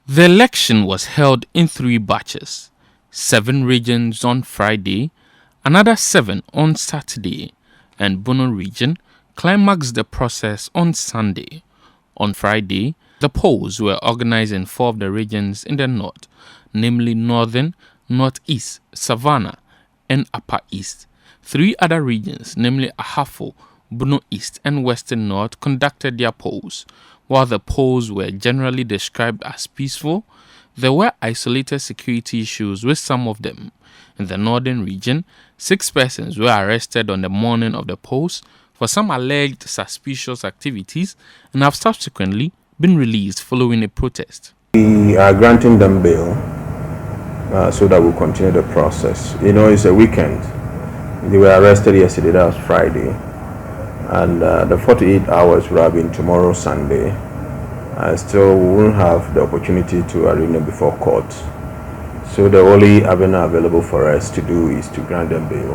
The election was held in 3 batches, 7 regions on Friday, another 7 on Saturday, and Bono region climaxed the process on Sunday. On Friday, the polls were organized in 4 of the regions in the north, namely Northern, Northeast, Savannah, and Upper East. 3 other regions, namely Ahafo, Bono East, and Western North, conducted their polls. While the polls were generally described as peaceful, there were isolated security issues with some of them. In the northern region, 6 persons were arrested on the morning of the polls for some alleged suspicious activities and have subsequently been released following a protest. We are granting them bail so that we'll continue the process. It's a weekend. They were arrested yesterday, that was Friday. And the 48 hours will have been tomorrow, Sunday. And still we won't have the opportunity to arraign them before court. So the only avenue available for us to do is to grant them bail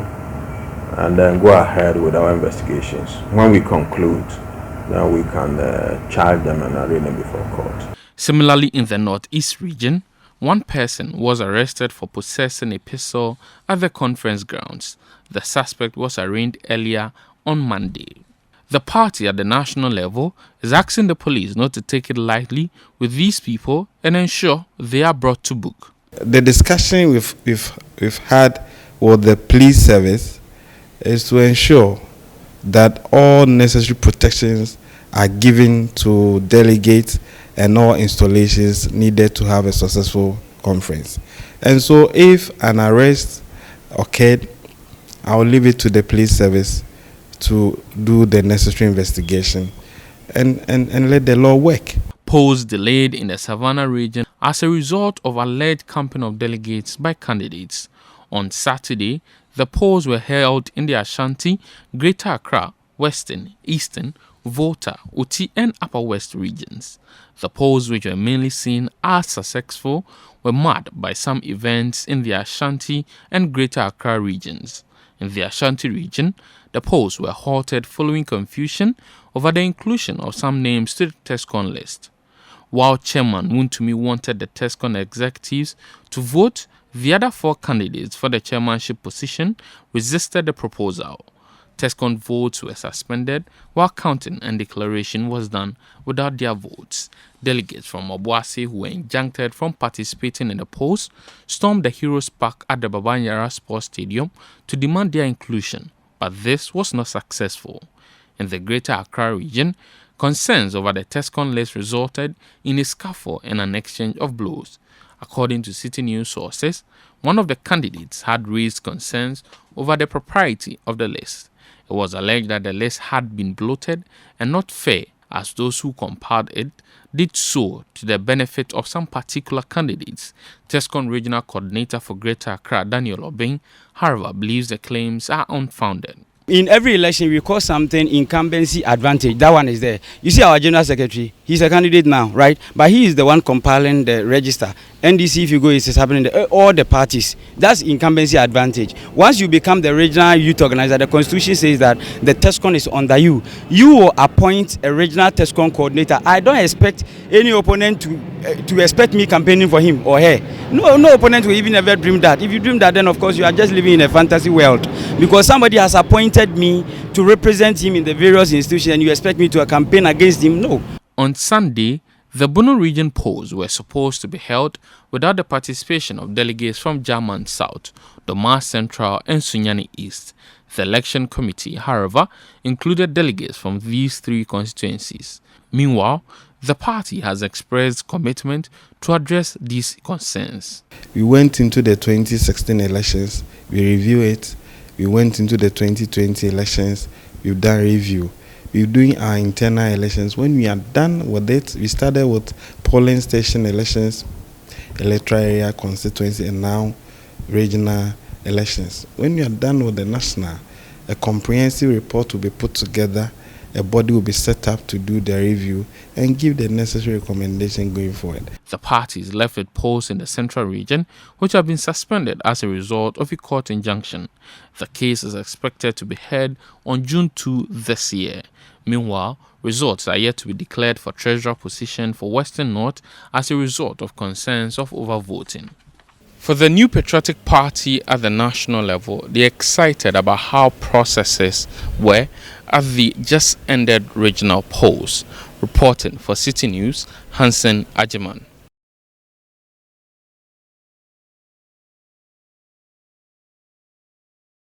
and then go ahead with our investigations. When we conclude, then we can charge them and arraign them before court. Similarly, in the Northeast region, 1 person was arrested for possessing a pistol at the conference grounds. The suspect was arraigned earlier on Monday. The party at the national level is asking the police not to take it lightly with these people and ensure they are brought to book. The discussion we've had with the police service is to ensure that all necessary protections are given to delegates and all installations needed to have a successful conference. And so if an arrest occurred, I will leave it to the police service to do the necessary investigation and let the law work. Polls delayed in the Savannah region as a result of alleged camping of delegates by candidates. On Saturday, the polls were held in the Ashanti, Greater Accra, Western, Eastern, Volta, Uti, and Upper West regions. The polls, which were mainly seen as successful, were marred by some events in the Ashanti and Greater Accra regions. In the Ashanti region, the polls were halted following confusion over the inclusion of some names to the TESCON list. While Chairman Wuntumi wanted the TESCON executives to vote, the other 4 candidates for the chairmanship position resisted the proposal. TESCON votes were suspended while counting and declaration was done without their votes. Delegates from Obuasi who were injuncted from participating in the polls stormed the Heroes Park at the Babanyara Sports Stadium to demand their inclusion, but this was not successful. In the Greater Accra region, concerns over the TESCON list resulted in a scuffle and an exchange of blows. According to Citi News sources, one of the candidates had raised concerns over the propriety of the list. It was alleged that the list had been bloated and not fair, as those who compiled it did so to the benefit of some particular candidates. TESCON Regional Coordinator for Greater Accra, Daniel Obeng, however, believes the claims are unfounded. In every election, we call something incumbency advantage. That one is there. You see our General Secretary, he's a candidate now, right? But he is the one compiling the register. NDC, if you go, it's happening in all the parties. That's incumbency advantage. Once you become the regional youth organizer, the constitution says that the TESCON is under you. You will appoint a regional TESCON coordinator. I don't expect any opponent to expect me campaigning for him or her. No opponent will even ever dream that. If you dream that, then of course you are just living in a fantasy world, because somebody has appointed me to represent him in the various institutions and you expect me to campaign against him? No. On Sunday, the Bono region polls were supposed to be held without the participation of delegates from German South, Doma Central, and Sunyani East. The election committee, however, included delegates from these 3 constituencies. Meanwhile, the party has expressed commitment to address these concerns. We went into the 2016 elections, we reviewed it. We went into the 2020 elections, we've done review. We're doing our internal elections. When we are done with it, we started with polling station elections, electoral area constituency, and now regional elections. When we are done with the national, a comprehensive report will be put together, a body will be set up to do the review and give the necessary recommendation going forward. The party is left with polls in the central region, which have been suspended as a result of a court injunction. The case is expected to be heard on June 2 this year. Meanwhile, results are yet to be declared for treasurer position for Western North as a result of concerns of overvoting. For the New Patriotic Party at the national level, they are excited about how processes were at the just ended regional polls. Reporting for Citi News, Hansen Ajiman.